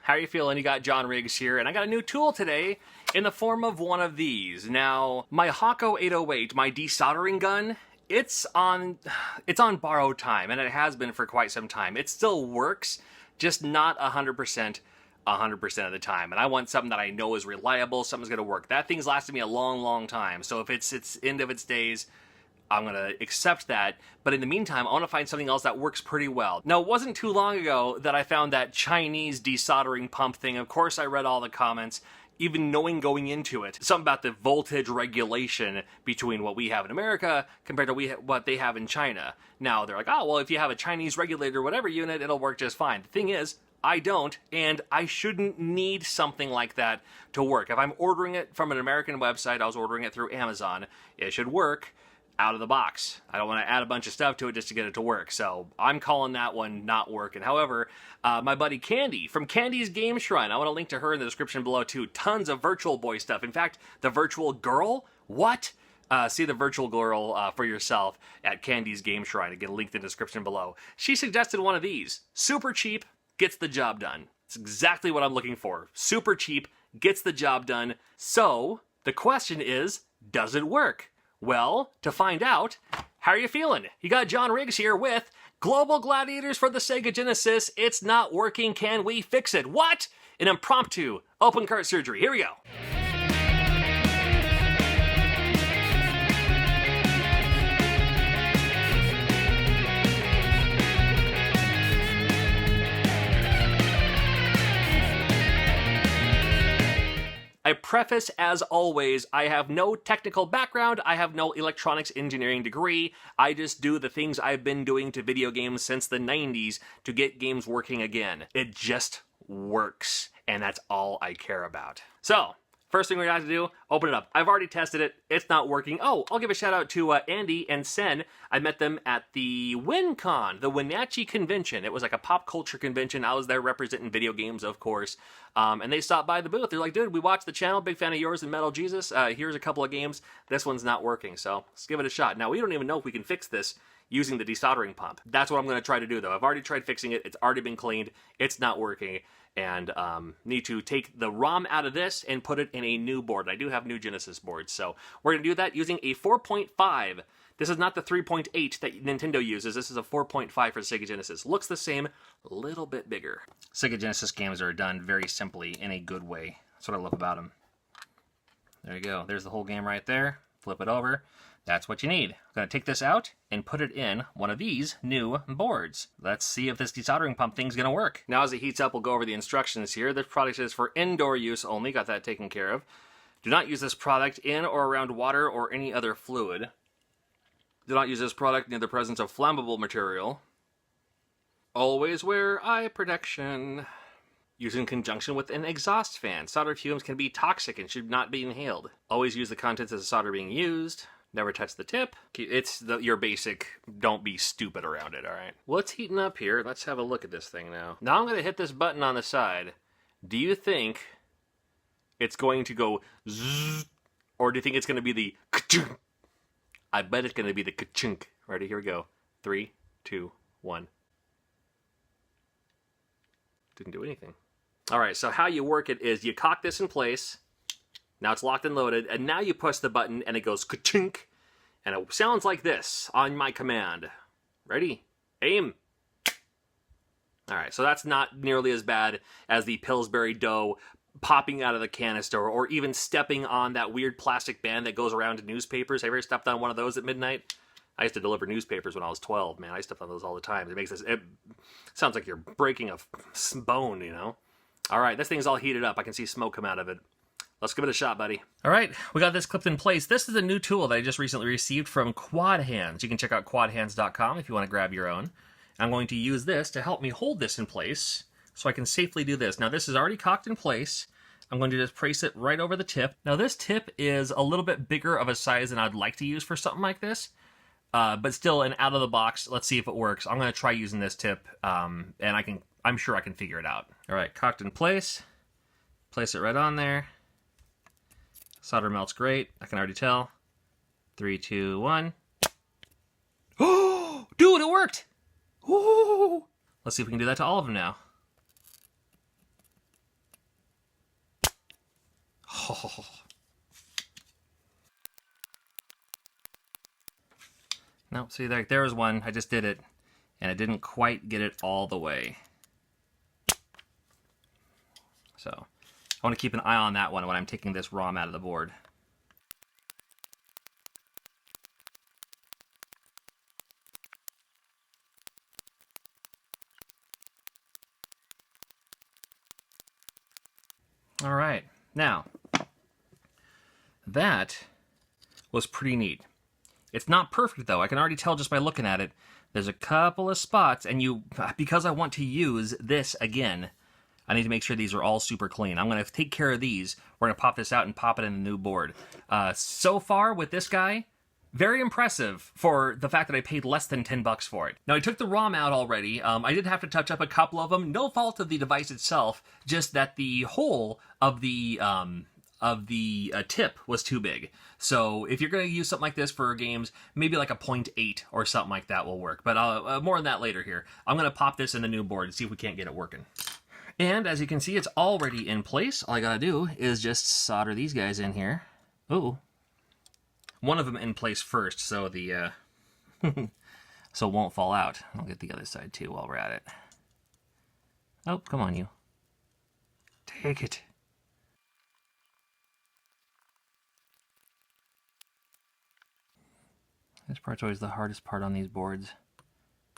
how are you feeling? You got John Riggs here, and I got a new tool today in the form of one of these. Now, my Hako 808, my desoldering gun, it's on borrowed time, and it has been for quite some time. It still works, just not 100% of the time. And I want something that I know is reliable, something's going to work. That thing's lasted me a long, long time. So if it's end of its days, I'm going to accept that. But in the meantime, I want to find something else that works pretty well. Now, it wasn't too long ago that I found that Chinese desoldering pump thing. Of course, I read all the comments, even knowing going into it, something about the voltage regulation between what we have in America compared to what they have in China. Now, they're like, oh, well, if you have a Chinese regulator, whatever unit, it'll work just fine. The thing is, I don't, and I shouldn't need something like that to work. If I'm ordering it from an American website, I was ordering it through Amazon, it should work out of the box. I don't want to add a bunch of stuff to it just to get it to work, so I'm calling that one not working. However, my buddy Candy from Candy's Game Shrine, I want to link to her in the description below too. Tons of Virtual Boy stuff. In fact, the Virtual Girl, what? See the Virtual Girl for yourself at Candy's Game Shrine. Again, linked in the description below. She suggested one of these. Super cheap, gets the job done. It's exactly what I'm looking for. Super cheap, gets the job done. So, the question is, does it work? Well, to find out, how are you feeling? You got John Riggs here with Global Gladiators for the Sega Genesis. It's not working. Can we fix it? What? An impromptu open cart surgery. Here we go. I preface, as always, I have no technical background, I have no electronics engineering degree, I just do the things I've been doing to video games since the 90s to get games working again. It just works, and that's all I care about. So, first thing we got to do, open it up. I've already tested it, it's not working. Oh, I'll give a shout out to Andy and Sen. I met them at the WinCon, the Wenatchee Convention. It was like a pop culture convention. I was there representing video games, of course. And they stopped by the booth. They're like, dude, we watched the channel, big fan of yours and Metal Jesus. Here's a couple of games. This one's not working, so let's give it a shot. Now, we don't even know if we can fix this using the desoldering pump. That's what I'm going to try to do, though. I've already tried fixing it. It's already been cleaned. It's not working. And need to take the ROM out of this and put it in a new board. I do have new Genesis boards, so we're going to do that using a 4.5. This is not the 3.8 that Nintendo uses. This is a 4.5 for the Sega Genesis. Looks the same, a little bit bigger. Sega Genesis games are done very simply in a good way. That's what I love about them. There you go. There's the whole game right there. Flip it over. That's what you need. I'm going to take this out and put it in one of these new boards. Let's see if this desoldering pump thing's going to work. Now as it heats up, we'll go over the instructions here. This product is for indoor use only. Got that taken care of. Do not use this product in or around water or any other fluid. Do not use this product near the presence of flammable material. Always wear eye protection. Use in conjunction with an exhaust fan. Solder fumes can be toxic and should not be inhaled. Always use the contents of the solder being used. Never touch the tip. It's your basic, don't be stupid around it, alright? Well, it's heating up here. Let's have a look at this thing now. Now I'm going to hit this button on the side. Do you think it's going to go zzz, or do you think it's going to be the ka-chunk? I bet it's going to be the ka-chunk. Ready? Here we go. 3, 2, 1. Didn't do anything. Alright, so how you work it is you cock this in place. Now it's locked and loaded, and now you push the button and it goes ka-chink, and it sounds like this on my command. Ready? Aim. Alright, so that's not nearly as bad as the Pillsbury dough popping out of the canister, or even stepping on that weird plastic band that goes around to newspapers. Have you ever stepped on one of those at midnight? I used to deliver newspapers when I was 12, man. I stepped on those all the time. It sounds like you're breaking a bone, you know? Alright, this thing's all heated up. I can see smoke come out of it. Let's give it a shot, buddy. All right, we got this clipped in place. This is a new tool that I just recently received from Quad Hands. You can check out quadhands.com if you want to grab your own. I'm going to use this to help me hold this in place so I can safely do this. Now, this is already cocked in place. I'm going to just place it right over the tip. Now, this tip is a little bit bigger of a size than I'd like to use for something like this, but still an out of the box. Let's see if it works. I'm going to try using this tip, and I'm sure I can figure it out. All right, cocked in place. Place it right on there. Solder melts great. I can already tell. 3, 2, 1. Oh, dude, it worked! Ooh. Let's see if we can do that to all of them now. Oh. No, see, there was one. I just did it, and I didn't quite get it all the way. So I want to keep an eye on that one when I'm taking this ROM out of the board. All right, now, that was pretty neat. It's not perfect, though. I can already tell just by looking at it. There's a couple of spots, and because I want to use this again, I need to make sure these are all super clean. I'm going to take care of these. We're going to pop this out and pop it in the new board. So far, with this guy, very impressive for the fact that I paid less than $10 for it. Now, I took the ROM out already. I did have to touch up a couple of them. No fault of the device itself, just that the hole of the tip was too big. So if you're going to use something like this for games, maybe like a 0.8 or something like that will work. But more on that later here. I'm going to pop this in the new board and see if we can't get it working. And as you can see, it's already in place. All I got to do is just solder these guys in here. Ooh. One of them in place first, so the so it won't fall out. I'll get the other side too while we're at it. Oh, come on, you. Take it. This part's always the hardest part on these boards.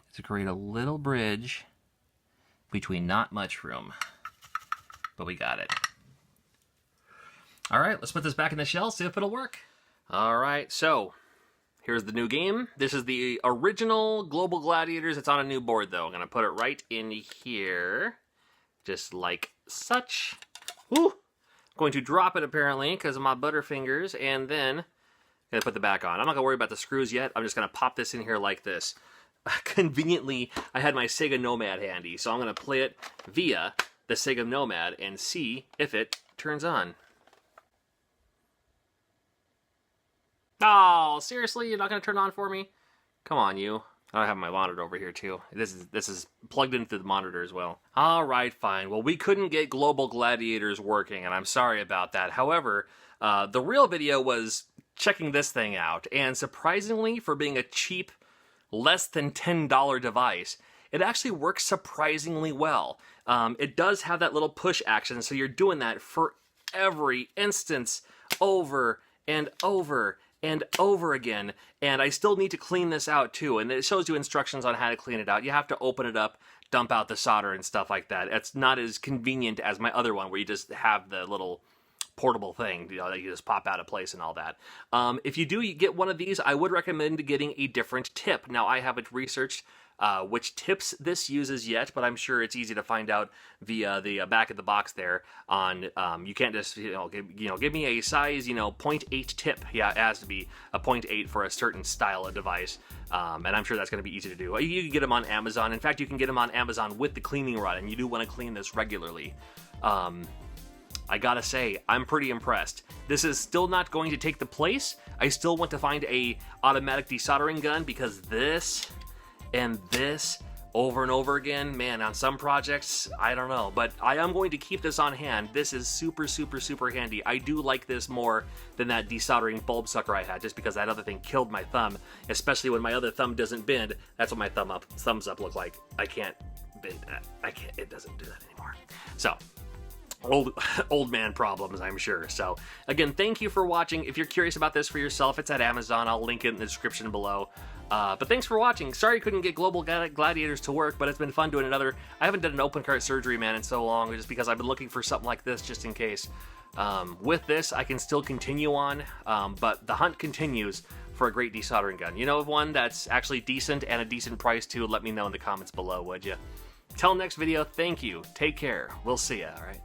Is to create a little bridge between not much room. But we got it. All right, let's put this back in the shell, see if it'll work. All right, so here's the new game. This is the original Global Gladiators. It's on a new board, though. I'm going to put it right in here, just like such. Woo! I'm going to drop it, apparently, because of my butterfingers, and then I'm going to put the back on. I'm not going to worry about the screws yet. I'm just going to pop this in here like this. Conveniently, I had my Sega Nomad handy, so I'm going to play it via the Sega Nomad and see if it turns on. Oh, seriously? You're not going to turn on for me? Come on, you. I have my monitor over here, too. This is plugged into the monitor as well. All right, fine. Well, we couldn't get Global Gladiators working, and I'm sorry about that. However, the real video was checking this thing out, and surprisingly, for being a cheap, less than $10 device, it actually works surprisingly well. It does have that little push action, so you're doing that for every instance over and over and over again, and I still need to clean this out too, and it shows you instructions on how to clean it out. You have to open it up, dump out the solder and stuff like that. It's not as convenient as my other one where you just have the little portable thing, you know, that you just pop out of place and all that. If you get one of these, I would recommend getting a different tip. Now, I haven't researched which tips this uses yet, but I'm sure it's easy to find out via the back of the box there. On you can't just give me a size 0.8 tip. Yeah, it has to be a 0.8 for a certain style of device, and I'm sure that's going to be easy to do. You can get them on Amazon. In fact, you can get them on Amazon with the cleaning rod, and you do want to clean this regularly. I gotta say, I'm pretty impressed. This is still not going to take the place. I still want to find a automatic desoldering gun, because this and this over and over again, man, on some projects, I don't know. But I am going to keep this on hand. This is super, super, super handy. I do like this more than that desoldering bulb sucker I had, just because that other thing killed my thumb, especially when my other thumb doesn't bend. That's what my thumbs up look like. I can't bend that. It doesn't do that anymore. So, old man problems, I'm sure. So again, thank you for watching. If you're curious about this for yourself, it's at Amazon. I'll link it in the description below. But thanks for watching. Sorry I couldn't get Global Gladiators to work, but it's been fun doing another. I haven't done an open cart surgery, man, in so long, just because I've been looking for something like this just in case. With this, I can still continue on, but the hunt continues for a great desoldering gun. You know of one that's actually decent and a decent price too? Let me know in the comments below, would you? Till next video, thank you. Take care. We'll see ya, all right?